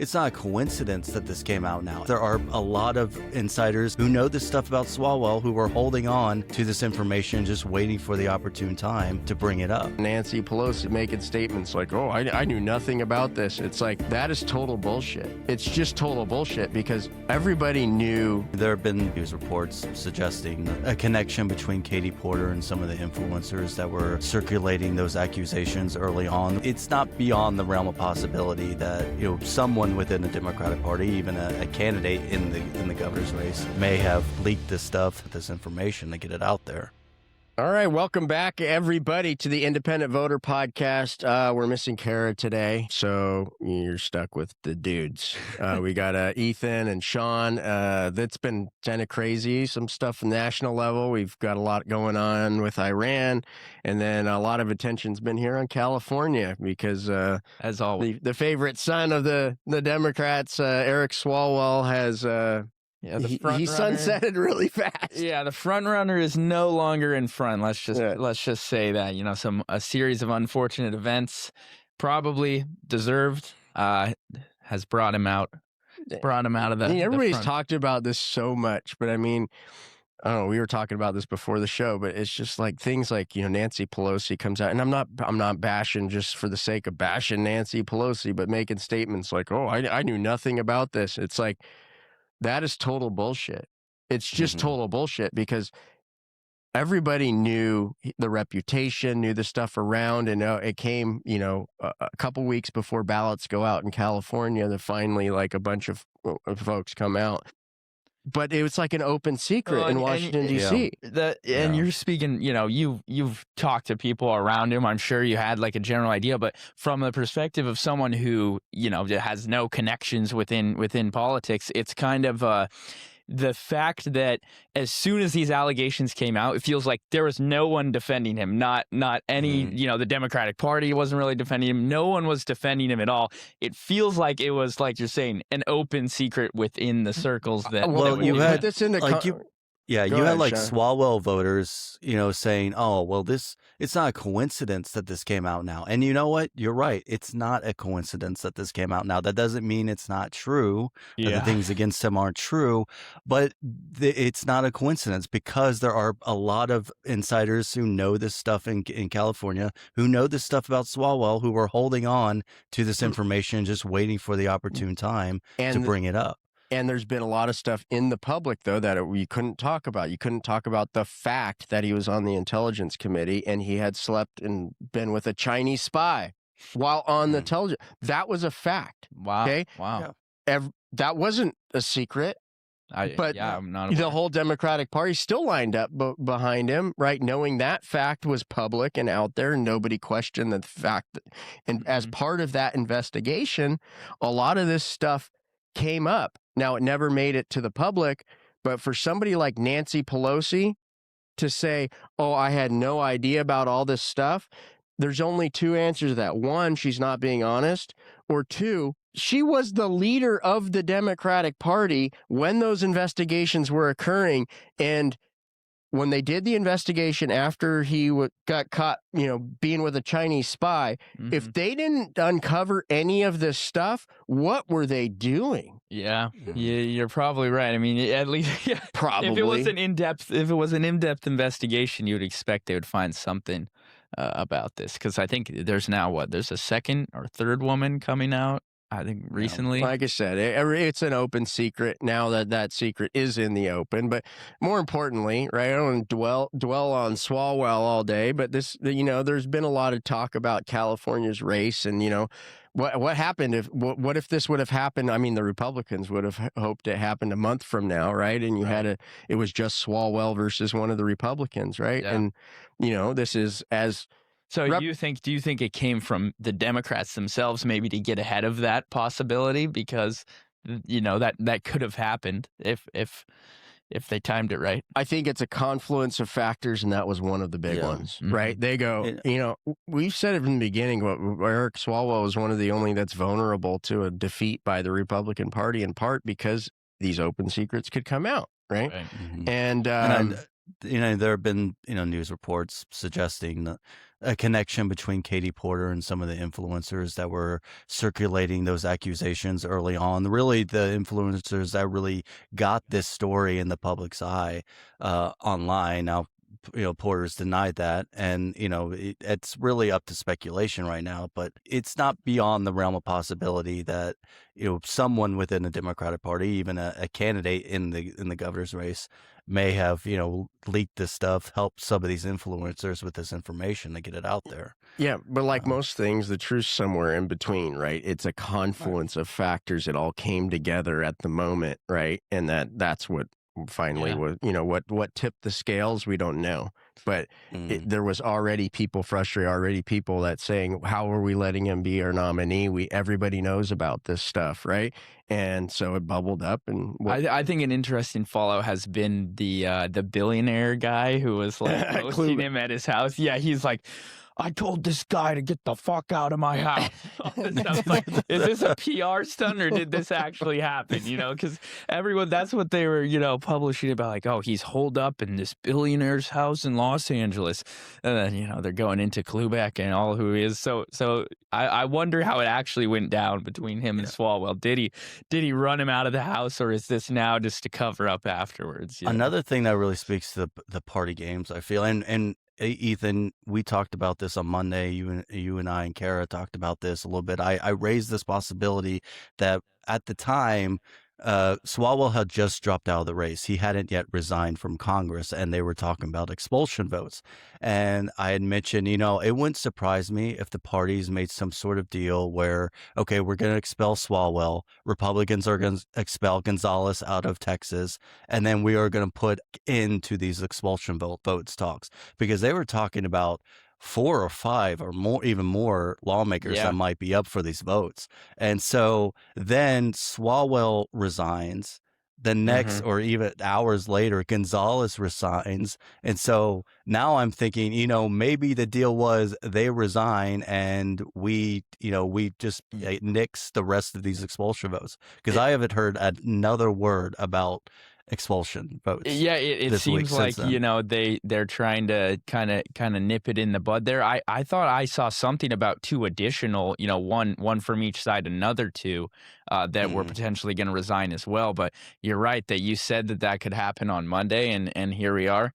it's not a coincidence that this came out now. There are a lot of insiders who know this stuff about Swalwell who are holding on to this information, just waiting for the opportune time to bring it up. Nancy Pelosi making statements like, oh, I knew nothing about this. It's like, that is total bullshit. It's just total bullshit because everybody knew. There have been news reports suggesting a connection between Katie Porter and some of the influencers that were circulating those accusations early on. It's not beyond the realm of possibility that, someone within the Democratic Party, even a candidate in the governor's race, may have leaked this stuff, this information to get it out there. All right, welcome back, everybody, to the Independent Voter Podcast. We're missing Kara today, so you're stuck with the dudes. We got Ethan and Shawn. That's been kind of crazy, some stuff national level. We've got a lot going on with Iran, and then a lot of attention's been here on California because, as always, the favorite son of the Democrats, Eric Swalwell, has... he sunsetted really fast. Yeah, the front runner is no longer in front. Let's just say that a series of unfortunate events, probably deserved, has brought him out. Brought him out of the. Everybody's front. talked about this so much, but I mean, I don't know. We were talking about this before the show, but it's just like things like Nancy Pelosi comes out, and I'm not bashing just for the sake of bashing Nancy Pelosi, but making statements like, oh, I knew nothing about this. It's like. That is total bullshit. It's just total bullshit because everybody knew the reputation, knew the stuff around, and it came, a couple weeks before ballots go out in California that finally like a bunch of folks come out. But it was like an open secret in Washington, D.C. And you're speaking, you've talked to people around him. I'm sure you had like a general idea, but from the perspective of someone who, has no connections within politics, it's kind of the fact that as soon as these allegations came out, it feels like there was no one defending him, not any, the Democratic Party wasn't really defending him. No one was defending him at all. It feels like it was, like you're saying, an open secret within the circles that. You had this into you had Swalwell voters, saying, oh, well, it's not a coincidence that this came out now. And you know what? You're right. It's not a coincidence that this came out now. That doesn't mean it's not true, that the things against him aren't true, but it's not a coincidence because there are a lot of insiders who know this stuff in California, who know this stuff about Swalwell, who are holding on to this information, just waiting for the opportune time to bring it up. And there's been a lot of stuff in the public, though, that you couldn't talk about. You couldn't talk about the fact that he was on the Intelligence Committee and he had slept and been with a Chinese spy while on the intelligence. That was a fact. Wow. Okay? Wow. That wasn't a secret. But I'm not aware. The whole Democratic Party still lined up behind him, right? Knowing that fact was public and out there, and nobody questioned the fact that, and as part of that investigation, a lot of this stuff came up. Now, it never made it to the public, but for somebody like Nancy Pelosi to say, oh, I had no idea about all this stuff, there's only two answers to that. One, she's not being honest, or two, she was the leader of the Democratic Party when those investigations were occurring, and when they did the investigation after he got caught, being with a Chinese spy, if they didn't uncover any of this stuff, what were they doing? Yeah, you're probably right. I mean, at least probably. If it was an in-depth investigation, you'd expect they would find something about this. Because I think there's now there's a second or third woman coming out. I think recently. Like I said, it's an open secret now that secret is in the open. But more importantly, right, I don't want to dwell on Swalwell all day, but this, there's been a lot of talk about California's race and, what happened what if this would have happened? I mean, the Republicans would have hoped it happened a month from now, right? And it was just Swalwell versus one of the Republicans, right? Yeah. And, this is as... So do you think it came from the Democrats themselves maybe to get ahead of that possibility because that could have happened if they timed it right? I think it's a confluence of factors, and that was one of the big ones, right? They go, we've said it from the beginning, but Eric Swalwell is one of the only that's vulnerable to a defeat by the Republican Party, in part because these open secrets could come out, right? And there have been, news reports suggesting a connection between Katie Porter and some of the influencers that were circulating those accusations early on. Really, the influencers that really got this story in the public's eye online. Now, Porter's denied that, and it's really up to speculation right now, but it's not beyond the realm of possibility that someone within the Democratic Party, even a candidate in the governor's race, may have leaked this stuff, helped some of these influencers with this information to get it out there. Yeah, but like most things, the truth's somewhere in between, right? It's a confluence of factors. It all came together at the moment, right? And that's what finally was, what tipped the scales, we don't know. But there was already people frustrated, already people that saying, how are we letting him be our nominee? Everybody knows about this stuff, right? And so it bubbled up. And I think an interesting follow has been the billionaire guy who was like hosting him at his house. Yeah, he's like, I told this guy to get the fuck out of my house. I was like, is this a PR stunt or did this actually happen? Because everyone, that's what they were, publishing about, like, oh, he's holed up in this billionaire's house in Los Angeles. And then, they're going into Klubeck and all who he is. So I wonder how it actually went down between him and Swalwell. Did he run him out of the house, or is this now just to cover up afterwards? Another thing that really speaks to the party games, I feel, and Ethan, we talked about this on Monday. You and I and Kara talked about this a little bit. I raised this possibility that at the time, Swalwell had just dropped out of the race. He hadn't yet resigned from Congress, and they were talking about expulsion votes. And I had mentioned, it wouldn't surprise me if the parties made some sort of deal where, okay, we're going to expel Swalwell. Republicans are going to expel Gonzalez out of Texas, and then we are going to put into these expulsion votes talks, because they were talking about 4 or 5 or more, even more lawmakers that might be up for these votes. And so then Swalwell resigns. The next, or even hours later, Gonzalez resigns. And so now I'm thinking, maybe the deal was they resign and we just nix the rest of these expulsion votes. Because I haven't heard another word about expulsion votes. Yeah, it seems like they're trying to kind of nip it in the bud there. I thought I saw something about 2 additional, one from each side, another 2 that were potentially going to resign as well. But you're right that you said that could happen on Monday, and here we are.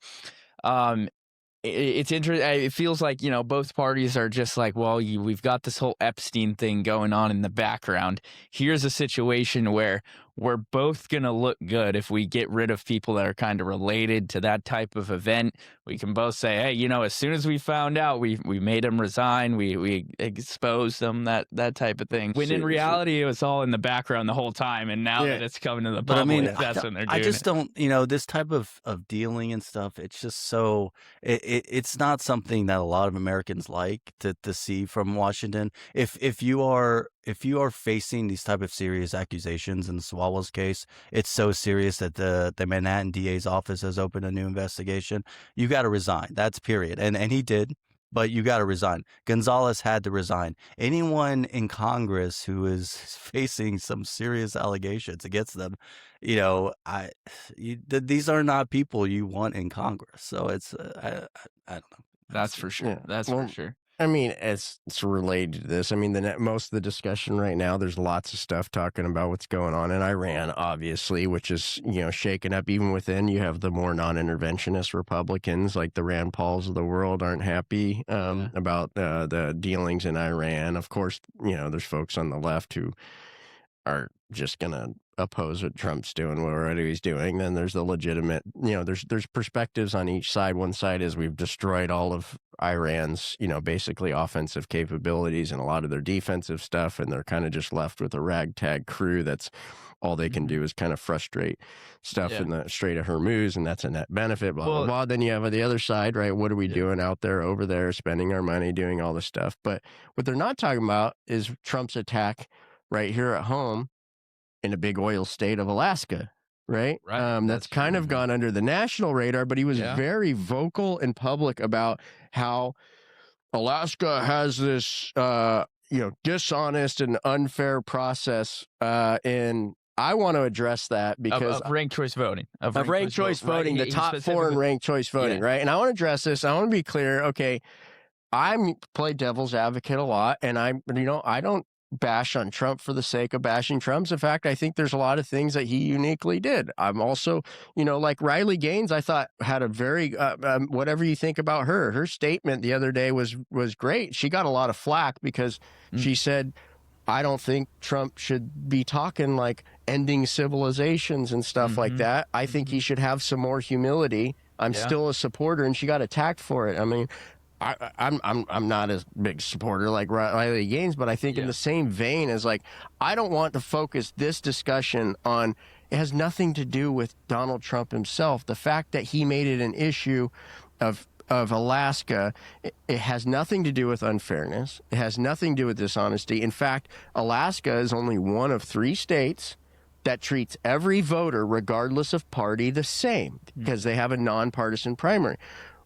It's interesting. It feels like, both parties are just like, well, we've got this whole Epstein thing going on in the background. Here's a situation where we're both going to look good if we get rid of people that are kind of related to that type of event. We can both say, hey, as soon as we found out, we made him resign, we exposed them, that type of thing. When in reality, it was all in the background the whole time. And now that it's coming to the public, that's when they're doing it. I just don't, this type of dealing and stuff, it's just so, it's not something that a lot of Americans like to see from Washington. If you are facing these type of serious accusations, in the Swalwell's case, it's so serious that the Manhattan DA's office has opened a new investigation. You got to resign. That's period. And he did, but you got to resign. Gonzalez had to resign. Anyone in Congress who is facing some serious allegations against them, these are not people you want in Congress. So it's I don't know. That's for sure. Yeah. That's for sure. I mean, it's related to this. I mean, most of the discussion right now, there's lots of stuff talking about what's going on in Iran, obviously, which is, shaken up. Even within, you have the more non-interventionist Republicans, like the Rand Pauls of the world, aren't happy about the dealings in Iran. Of course, there's folks on the left who are just going to oppose what Trump's doing, whatever he's doing. Then there's the legitimate, there's perspectives on each side. One side is we've destroyed all of Iran's, basically offensive capabilities and a lot of their defensive stuff, and they're kind of just left with a ragtag crew that's all they can do is kind of frustrate stuff in the Strait of Hormuz, and that's a net benefit, blah, blah, blah. Then you have the other side, right? What are we doing out there, over there, spending our money, doing all this stuff? But what they're not talking about is Trump's attack right here at home in a big oil state of Alaska, right? That's kind of gone under the national radar, but he was very vocal in public about how Alaska has this, dishonest and unfair process in I want to address that because of ranked choice voting. Of ranked choice voting, right? the top 4 in ranked choice voting, right? And I want to address this. I want to be clear. Okay, I play devil's advocate a lot, and I don't bash on Trump for the sake of bashing Trump. In fact, I think there's a lot of things that he uniquely did. I'm also, like Riley Gaines, I thought had a very, whatever you think about her statement the other day was great. She got a lot of flack because she said, I don't think Trump should be talking like ending civilizations and stuff like that. I think he should have some more humility. I'm still a supporter, and she got attacked for it. I mean, I'm not as big supporter like Riley Gaines, but I think in the same vein as like, I don't want to focus this discussion on, it has nothing to do with Donald Trump himself. The fact that he made it an issue of Alaska, it has nothing to do with unfairness. It has nothing to do with dishonesty. In fact, Alaska is only one of 3 states that treats every voter, regardless of party, the same because they have a nonpartisan primary.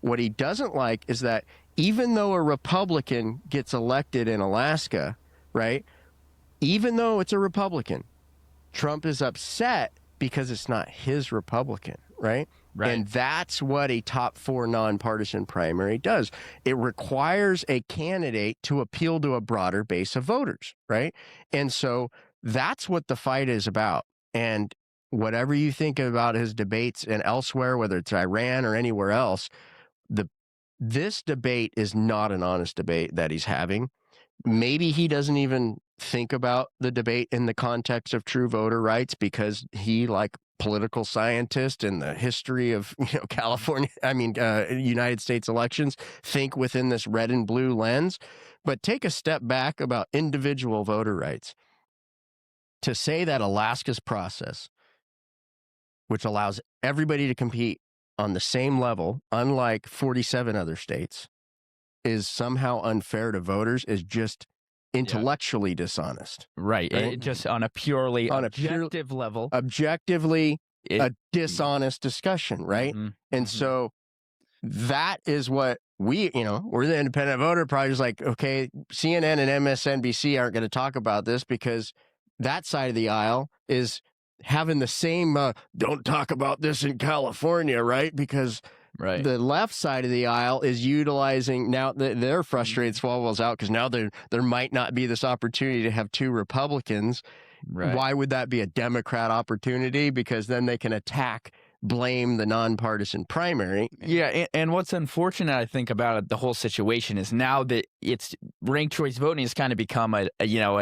What he doesn't like is that even though a Republican gets elected in Alaska, right, even though it's a Republican, Trump is upset because it's not his Republican, right? Right. And that's what a top 4 nonpartisan primary does. It requires a candidate to appeal to a broader base of voters, right? And so that's what the fight is about. And whatever you think about his debates and elsewhere, whether it's Iran or anywhere else, this debate is not an honest debate that he's having. Maybe he doesn't even think about the debate in the context of true voter rights because he, like political scientist in the history of United States elections, think within this red and blue lens. But take a step back about individual voter rights. To say that Alaska's process, which allows everybody to compete on the same level, unlike 47 other states, is somehow unfair to voters is just intellectually dishonest. Right. It just on a purely objective level. Objectively, a dishonest discussion, right? And so that is what we're the independent voter probably just like, okay, CNN and MSNBC aren't going to talk about this because that side of the aisle is having the same don't talk about this in California, right? Because the left side of the aisle is utilizing, now they're frustrated Swalwell's out because now there might not be this opportunity to have 2 Republicans. Right. Why would that be a Democrat opportunity? Because then they can blame the nonpartisan primary. Yeah, and what's unfortunate, I think, about it, the whole situation is now that it's ranked choice voting has kind of become a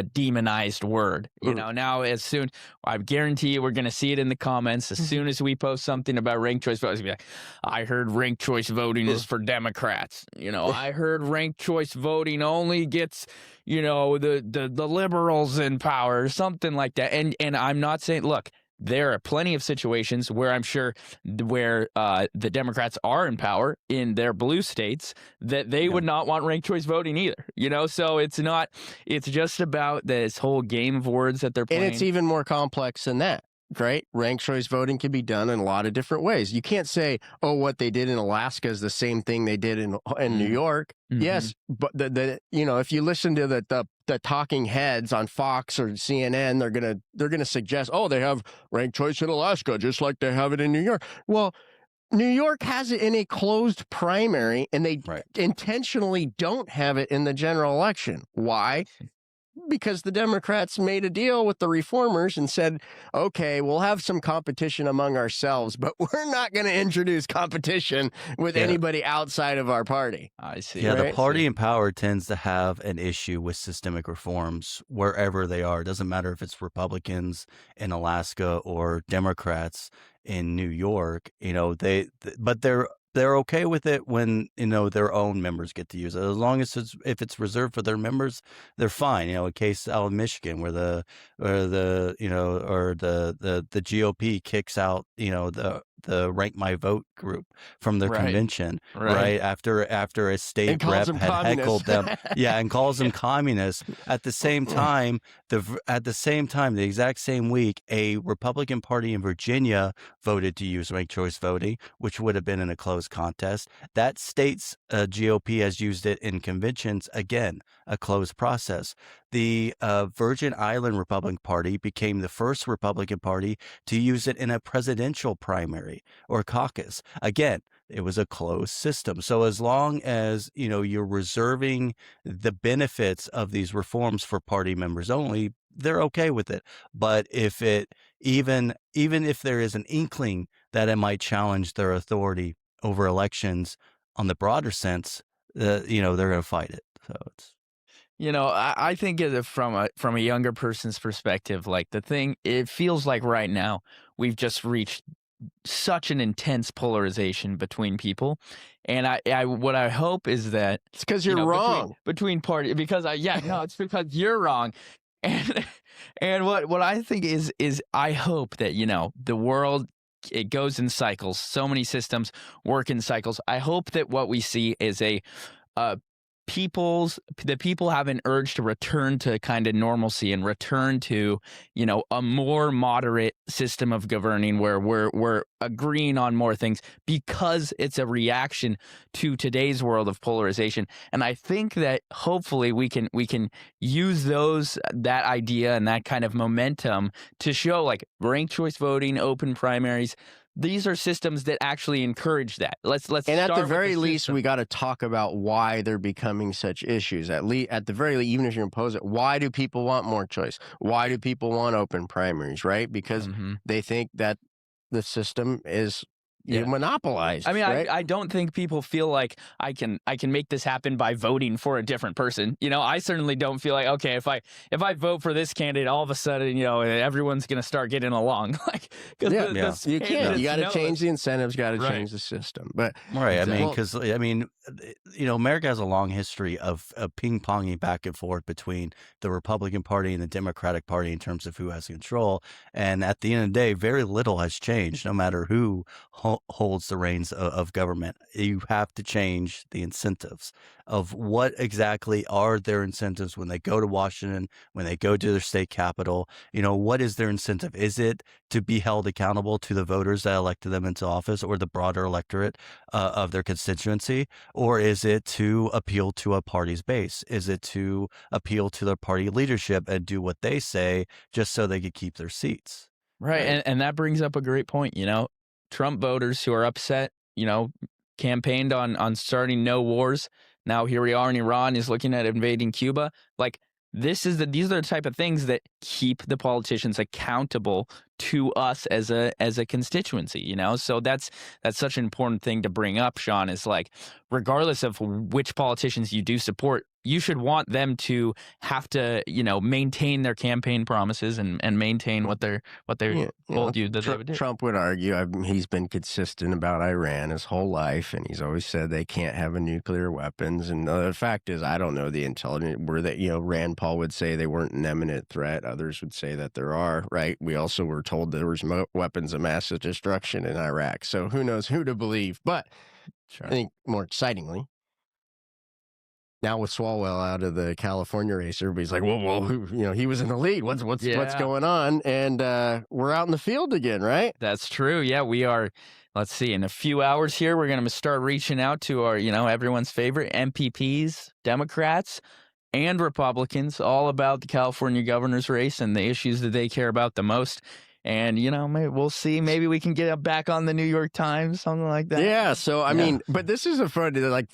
demonized word. Now as soon, I guarantee you we're going to see it in the comments as soon as we post something about ranked choice voting. It's gonna be like, I heard ranked choice voting is for Democrats. I heard ranked choice voting only gets the liberals in power or something like that. And I'm not saying, look, there are plenty of situations where I'm sure where the Democrats are in power in their blue states that they would not want ranked choice voting either. So it's just about this whole game of words that they're playing. And it's even more complex than that. Right? Ranked choice voting can be done in a lot of different ways. You can't say, oh, what they did in Alaska is the same thing they did in New York. Yes, but if you listen to the talking heads on Fox or CNN, they're gonna suggest, oh, they have ranked choice in Alaska just like they have it in New York. Well, New York has it in a closed primary, and they intentionally don't have it in the general election. Why? Because the Democrats made a deal with the reformers and said, okay, we'll have some competition among ourselves, but we're not going to introduce competition with anybody outside of our party. I see. Yeah, the party in power tends to have an issue with systemic reforms wherever they are. It doesn't matter if it's Republicans in Alaska or Democrats in New York, but they're okay with it when their own members get to use it. As long as if it's reserved for their members, they're fine. A case out of Michigan where the GOP kicks out the Rank My Vote group from their convention right after a state rep had heckled them and calls them communists. At the same time, the exact same week, a Republican Party in Virginia voted to use ranked choice voting, which would have been in a closed contest. That state's GOP has used it in conventions, again, a closed process. The Virgin Island Republican Party became the first Republican Party to use it in a presidential primary or caucus. Again, it was a closed system. So as long as, you're reserving the benefits of these reforms for party members only, they're okay with it. But if it even if there is an inkling that it might challenge their authority over elections on the broader sense, they're going to fight it. So it's I think from a younger person's perspective, like it feels like right now we've just reached such an intense polarization between people, and what I hope is that it's because you're wrong between party because it's because you're wrong, and what I think is I hope that the world, it goes in cycles. So many systems work in cycles. I hope that what we see is the people have an urge to return to kind of normalcy and return to, a more moderate system of governing where we're agreeing on more things because it's a reaction to today's world of polarization. And I think that hopefully we can use that idea and that kind of momentum to show like ranked choice voting, open primaries. These are systems that actually encourage that. Let's and at the very least, we got to talk about why they're becoming such issues. At the very least, even if you impose it, why do people want more choice? Why do people want open primaries? Right? Because they think that the system is monopolized. I mean, right? I don't think people feel like I can make this happen by voting for a different person. I certainly don't feel like, okay, if I vote for this candidate, all of a sudden, everyone's going to start getting along. Like, you can't. You got to change the incentives. Got to change the system. But right. America has a long history of ping-ponging back and forth between the Republican Party and the Democratic Party in terms of who has control. And at the end of the day, very little has changed, no matter who holds the reins of government. You have to change the incentives of what exactly are their incentives when they go to Washington, when they go to their state capital. What is their incentive? Is it to be held accountable to the voters that elected them into office or the broader electorate of their constituency? Or is it to appeal to a party's base? Is it to appeal to their party leadership and do what they say just so they could keep their seats? Right. And that brings up a great point. Trump voters who are upset, campaigned on starting no wars. Now here we are in Iran, is looking at invading Cuba. Like these are the type of things that keep the politicians accountable to us as a constituency, So that's such an important thing to bring up, Shawn, is like, regardless of which politicians you do support, you should want them to have to, maintain their campaign promises and maintain what they told you that they would do. Trump would argue he's been consistent about Iran his whole life, and he's always said they can't have a nuclear weapons. And the fact is, I don't know the intelligence where that, Rand Paul would say they weren't an imminent threat. Others would say that there are, right? We also were told there was weapons of mass destruction in Iraq. So who knows who to believe? But I think more excitingly, now with Swalwell out of the California race, everybody's like, well, he was in the lead. What's going on? And we're out in the field again, right? That's true. Yeah, we are. Let's see. In a few hours here, we're going to start reaching out to our, everyone's favorite MPPs, Democrats, and Republicans, all about the California governor's race and the issues that they care about the most. And, maybe we'll see. Maybe we can get back on the New York Times, something like that. Yeah. So, I mean, but this is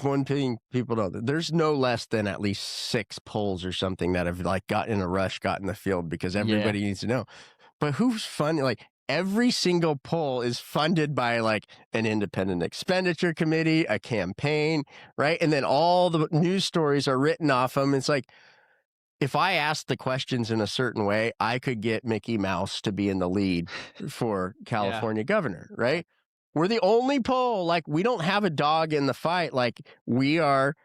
one thing people don't know. There's no less than at least 6 polls or something that have got in a rush, got in the field because everybody needs to know. But who's funding? Every single poll is funded by an independent expenditure committee, a campaign, right? And then all the news stories are written off them. It's like, if I asked the questions in a certain way, I could get Mickey Mouse to be in the lead for California governor, right? We're the only poll. We don't have a dog in the fight. We are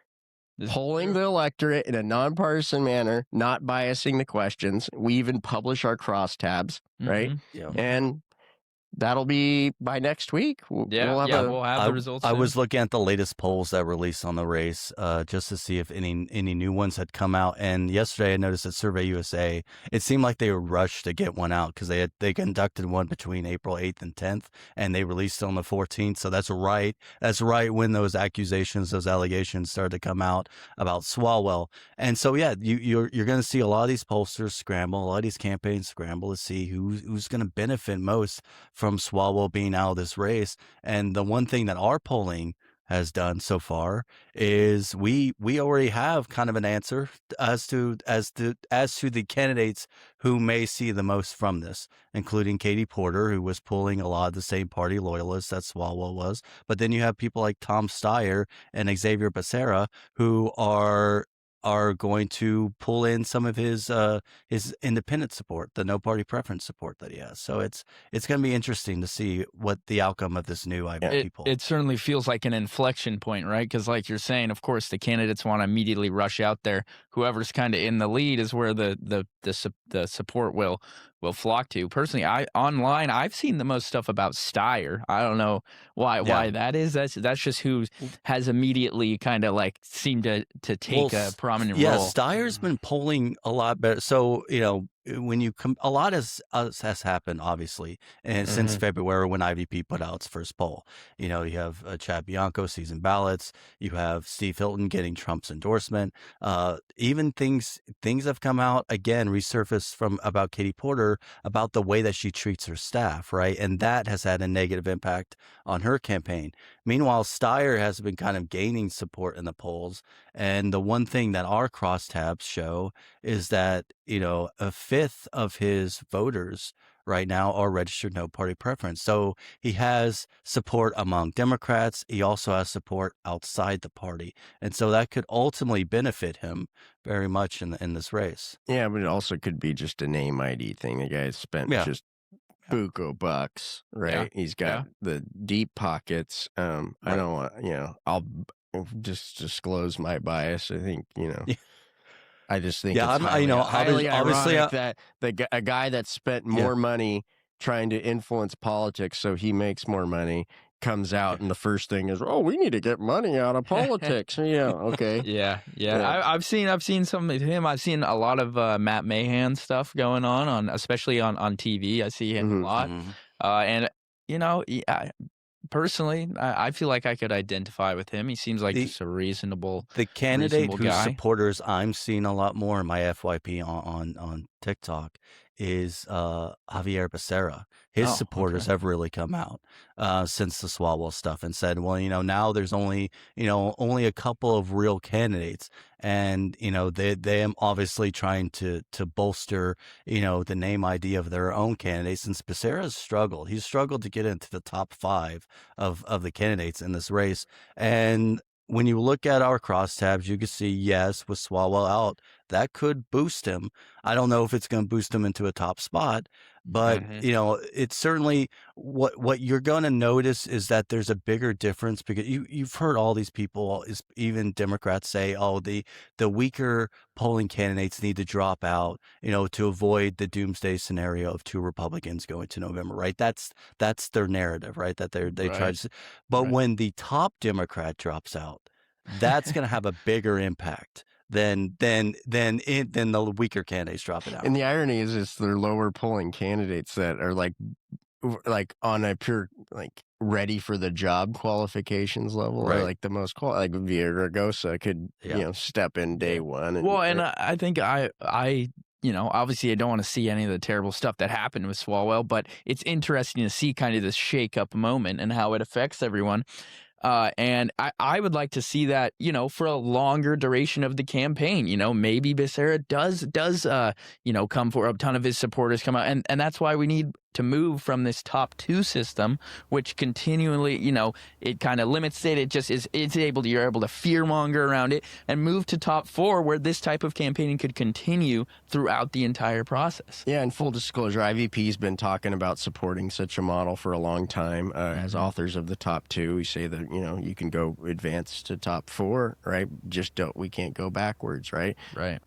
polling the electorate in a nonpartisan manner, not biasing the questions. We even publish our crosstabs, right? Yeah. And that'll be by next week. We'll have the results. I was looking at the latest polls that released on the race, just to see if any new ones had come out. And yesterday, I noticed at Survey USA, it seemed like they were rushed to get one out because they conducted one between April 8th and 10th, and they released it on the 14th. So that's right when those allegations started to come out about Swalwell. And so yeah, you're going to see a lot of these pollsters scramble, a lot of these campaigns scramble to see who's going to benefit most from Swalwell being out of this race. And the one thing that our polling has done so far is we already have kind of an answer as to the candidates who may see the most from this, including Katie Porter, who was pulling a lot of the same party loyalists that Swalwell was. But then you have people like Tom Steyer and Xavier Becerra who are going to pull in some of his independent support, the no party preference support that he has. So it's going to be interesting to see what the outcome of this new IVP poll. It certainly feels like an inflection point, right? Because like you're saying, of course, the candidates want to immediately rush out there. Whoever's kind of in the lead is where the support will flock to. Personally, online I've seen the most stuff about Steyer. I don't know why that is. That's just who has immediately kind of like seemed to take a prominent role. Yeah, Steyer's been polling a lot better. So when you a lot has happened, obviously, and since February when IVP put out its first poll. You have Chad Bianco season ballots. You have Steve Hilton getting Trump's endorsement. Even things have come out again, resurfaced from about Katie Porter about the way that she treats her staff, right? And that has had a negative impact on her campaign. Meanwhile, Steyer has been kind of gaining support in the polls. And the one thing that our crosstabs show is that, a fifth of his voters right now are registered no party preference. So he has support among Democrats. He also has support outside the party. And so that could ultimately benefit him very much in this race. Yeah, but it also could be just a name ID thing. The guy spent just buco bucks, right? Yeah. He's got the deep pockets. I don't want, I'll just disclose my bias. I think, I just think it's highly ironic that a guy that spent more money trying to influence politics so he makes more money comes out and the first thing is, we need to get money out of politics. Okay. Yeah. I've seen some of him. I've seen a lot of Matt Mahan stuff going on especially on TV. I see him a lot. And personally, I feel like I could identify with him. He seems like just a reasonable The candidate whose guy. supporters I'm seeing a lot more in my FYP on TikTok is Javier Becerra. His supporters have really come out since the Swalwell stuff and said, well, now there's only a couple of real candidates. And, they am obviously trying to bolster, the name ID of their own candidates. Since Becerra's struggled. He's struggled to get into the top 5 of the candidates in this race. And when you look at our crosstabs, you can see, yes, with Swalwell out, that could boost him. I don't know if it's going to boost him into a top spot, but it's certainly what you're going to notice is that there's a bigger difference because you've heard all these people, even Democrats, say, the weaker polling candidates need to drop out, to avoid the doomsday scenario of 2 Republicans going to November, right? That's their narrative, right? That they try to, but when the top Democrat drops out, that's going to have a bigger impact than the weaker candidates dropping out. And the irony is, it's their lower polling candidates that are like on a pure ready for the job qualifications level, or like the most like Villaraigosa could step in day one. And I think I obviously I don't want to see any of the terrible stuff that happened with Swalwell, but it's interesting to see kind of this shake-up moment and how it affects everyone. And I would like to see that, for a longer duration of the campaign. Maybe Becerra does come for a ton of his supporters come out. And that's why we need to move from this top 2 system, which continually, it kind of limits it. It just you're able to fearmonger around it and move to top 4 where this type of campaigning could continue throughout the entire process. Yeah. And full disclosure, IVP's been talking about supporting such a model for a long time. As authors of the top 2, we say that, you can go advance to top 4, right? We can't go backwards, right? Right.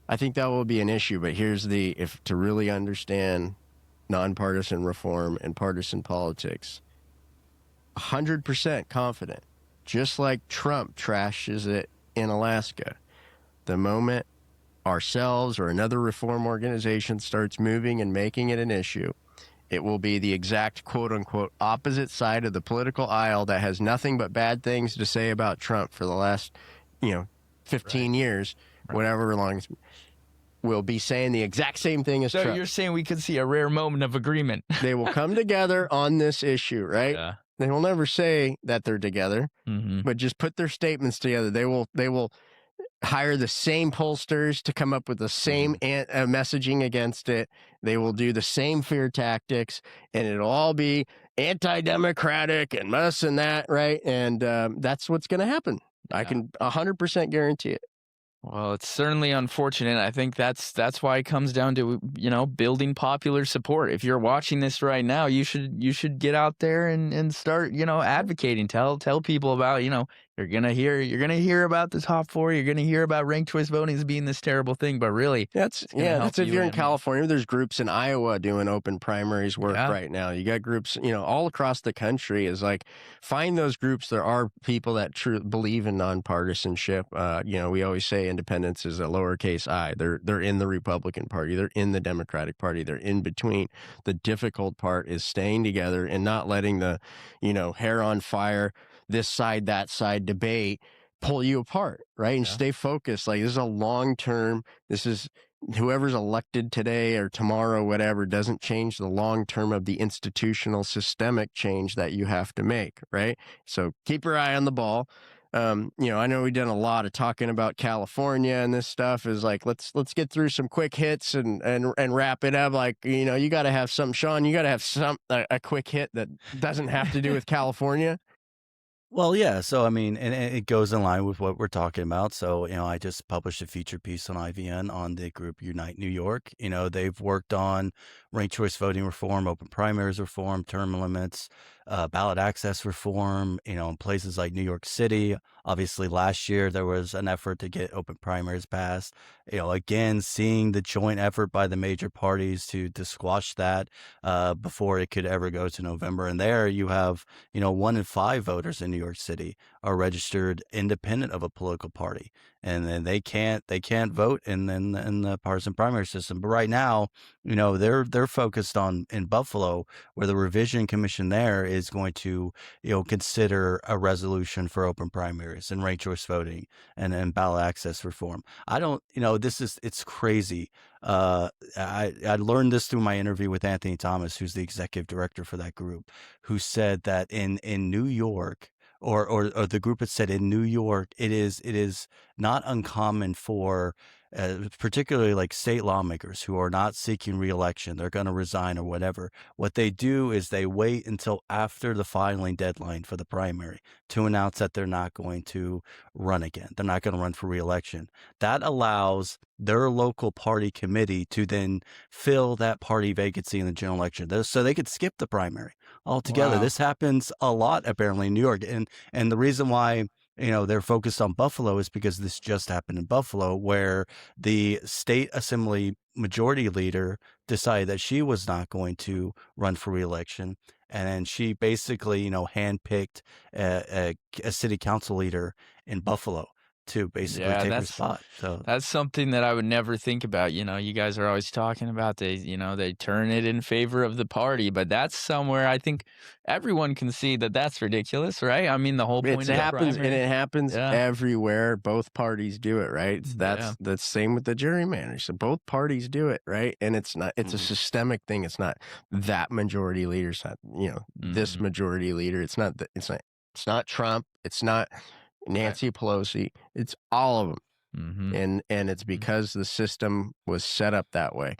I think that will be an issue, but here's to really understand nonpartisan reform and partisan politics. 100% confident. Just like Trump trashes it in Alaska. The moment ourselves or another reform organization starts moving and making it an issue, it will be the exact quote-unquote opposite side of the political aisle that has nothing but bad things to say about Trump for the last, 15 years, whatever long it's, will be saying the exact same thing as Trump. So you're saying we could see a rare moment of agreement. They will come together on this issue, right? Yeah. They will never say that they're together, but just put their statements together. They will hire the same pollsters to come up with the same messaging against it. They will do the same fear tactics, and it'll all be anti-democratic and this and that, right? And that's what's going to happen. Yeah. I can 100% guarantee it. Well, it's certainly unfortunate. I think that's why it comes down to, building popular support. If you're watching this right now, you should get out there and start, advocating. Tell people about, you're gonna hear about the top four. You're gonna hear about ranked choice voting as being this terrible thing, but really, that's if you're in California. There's groups in Iowa doing open primaries work right now. You got groups, all across the country. Is like, find those groups. There are people that believe in nonpartisanship. We always say independence is a lowercase I. They're in the Republican Party. They're in the Democratic Party. They're in between. The difficult part is staying together and not letting the, hair on fire, this side, that side debate pull you apart, right? And stay focused. Like, this is a long-term, this is whoever's elected today or tomorrow, whatever, doesn't change the long-term of the institutional systemic change that you have to make, right? So keep your eye on the ball. I know we've done a lot of talking about California, and this stuff is like, let's get through some quick hits and wrap it up. Like, you got to have some, Shawn, you got to have a quick hit that doesn't have to do with California. Well, yeah. So, I mean, and it goes in line with what we're talking about. So, I just published a feature piece on IVN on the group Unite New York. They've worked on ranked choice voting reform, open primaries reform, term limits, ballot access reform, in places like New York City. Obviously, last year there was an effort to get open primaries passed. Again, seeing the joint effort by the major parties to squash that before it could ever go to November. And there you have, 1 in 5 voters in New York City are registered independent of a political party, and then they can't vote in the partisan primary system. But right now, they're focused on in Buffalo, where the revision commission there is going to consider a resolution for open primaries and ranked choice voting and ballot access reform. I don't, it's crazy. I learned this through my interview with Anthony Thomas, who's the executive director for that group, who said that in New York, or the group had said in New York, it is not uncommon for particularly like state lawmakers who are not seeking re-election, they're going to resign or whatever. What they do is they wait until after the filing deadline for the primary to announce that they're not going to run again. They're not going to run for re-election. That allows their local party committee to then fill that party vacancy in the general election. So they could skip the primary altogether. Wow. This happens a lot apparently in New York. And the reason why they're focused on Buffalo is because this just happened in Buffalo, where the state assembly majority leader decided that she was not going to run for re-election. And then she basically, handpicked a city council leader in Buffalo to basically take her spot. So that's something that I would never think about. You guys are always talking about they turn it in favor of the party, but that's somewhere I think everyone can see that that's ridiculous, right? I mean, the whole point it happens everywhere. Both parties do it, right? That's the same with the gerrymandering. So both parties do it, right? And it's a systemic thing. It's not that majority leader. It's not this majority leader. It's not Trump. It's not Nancy Pelosi. It's all of them. And it's because the system was set up that way.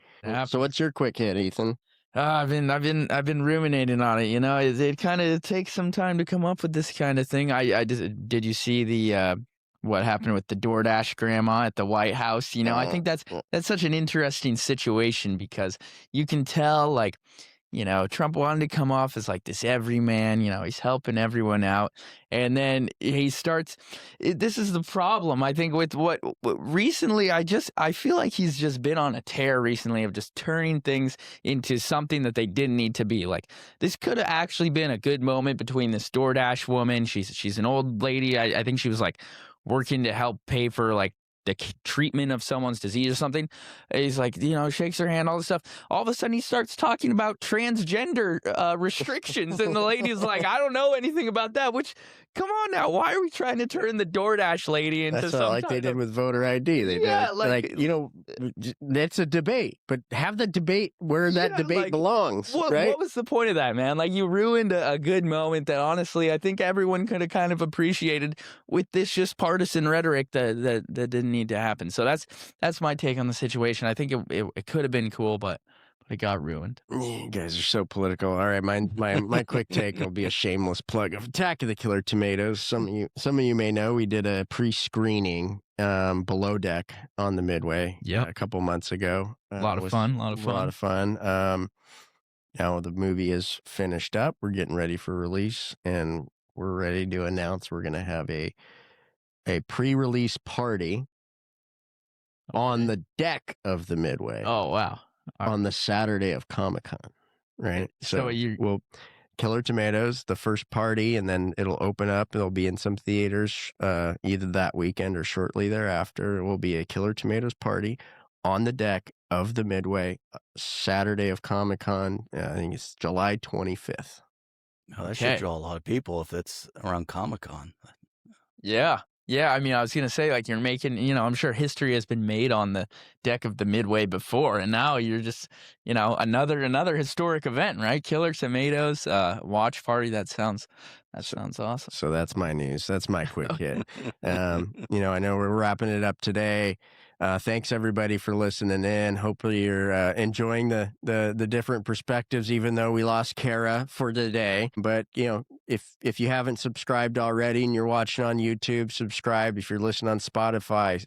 So what's your quick hit, Ethan? I've been ruminating on it. It kind of takes some time to come up with this kind of thing. Did you see the what happened with the DoorDash grandma at the White House? I think that's such an interesting situation, because you can tell, like, Trump wanted to come off as like this everyman, he's helping everyone out. And then he starts, this is the problem, I think, with what recently, I feel like he's just been on a tear recently of just turning things into something that they didn't need to be. Like, this could have actually been a good moment between this DoorDash woman. She's an old lady. I think she was like working to help pay for like the treatment of someone's disease or something. He's like, shakes her hand, all this stuff. All of a sudden he starts talking about transgender restrictions. And the lady's like, I don't know anything about that, which, come on now. Why are we trying to turn the DoorDash lady into something? Like they did with voter ID. They did. That's a debate, but have the debate where that debate belongs, right? What was the point of that, man? Like, you ruined a good moment that honestly I think everyone could have kind of appreciated with this just partisan rhetoric that didn't need to happen. So that's my take on the situation. I think it could have been cool, but it got ruined. You guys are so political. All right, my quick take will be a shameless plug of Attack of the Killer Tomatoes. Some of you may know we did a pre-screening below deck on the Midway a couple months ago. A lot of fun. Now the movie is finished up. We're getting ready for release, and we're ready to announce we're going to have a pre-release party on the deck of the Midway. Oh, wow. On the Saturday of Comic-Con, right? So we'll Killer Tomatoes, the first party, and then it'll open up. It'll be in some theaters either that weekend or shortly thereafter. It will be a Killer Tomatoes party on the deck of the Midway, Saturday of Comic-Con. I think it's July 25th. Oh, that should draw a lot of people if it's around Comic-Con. Yeah. Yeah, I mean, I was going to say, like, you're making, I'm sure history has been made on the deck of the Midway before, and now you're just, another historic event, right? Killer Tomatoes, watch party. That sounds awesome. So that's my news. That's my quick hit. I know we're wrapping it up today. Thanks everybody for listening in. Hopefully you're enjoying the different perspectives, even though we lost Kara for today. But if you haven't subscribed already and you're watching on YouTube, subscribe. If you're listening on Spotify,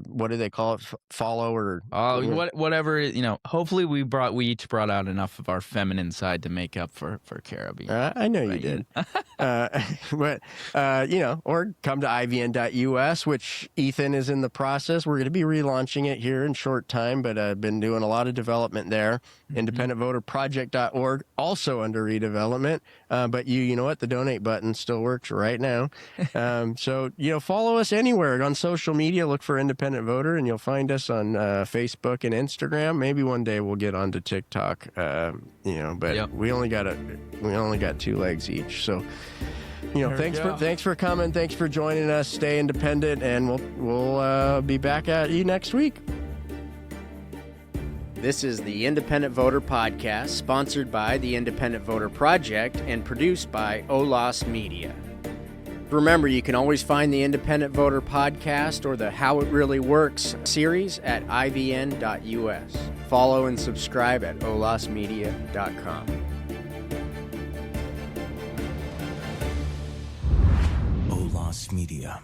what do they call it? Follow or whatever. Hopefully we each brought out enough of our feminine side to make up for Kara being. I know you did. But or come to ivn.us, which Ethan is in the process. We're going to be relaunching it here in short time, but I've been doing a lot of development there. IndependentVoterProject.org, also under redevelopment. But you know what? The donate button still works right now. So, follow us anywhere on social media. Look for Independent Voter, and you'll find us on Facebook and Instagram. Maybe one day we'll get onto TikTok. But we only got 2 legs each. So, thanks for coming. Thanks for joining us. Stay independent, and we'll be back at you next week. This is the Independent Voter Podcast, sponsored by the Independent Voter Project and produced by OLAS Media. Remember, you can always find the Independent Voter Podcast or the How It Really Works series at ivn.us. Follow and subscribe at olasmedia.com. OLAS Media.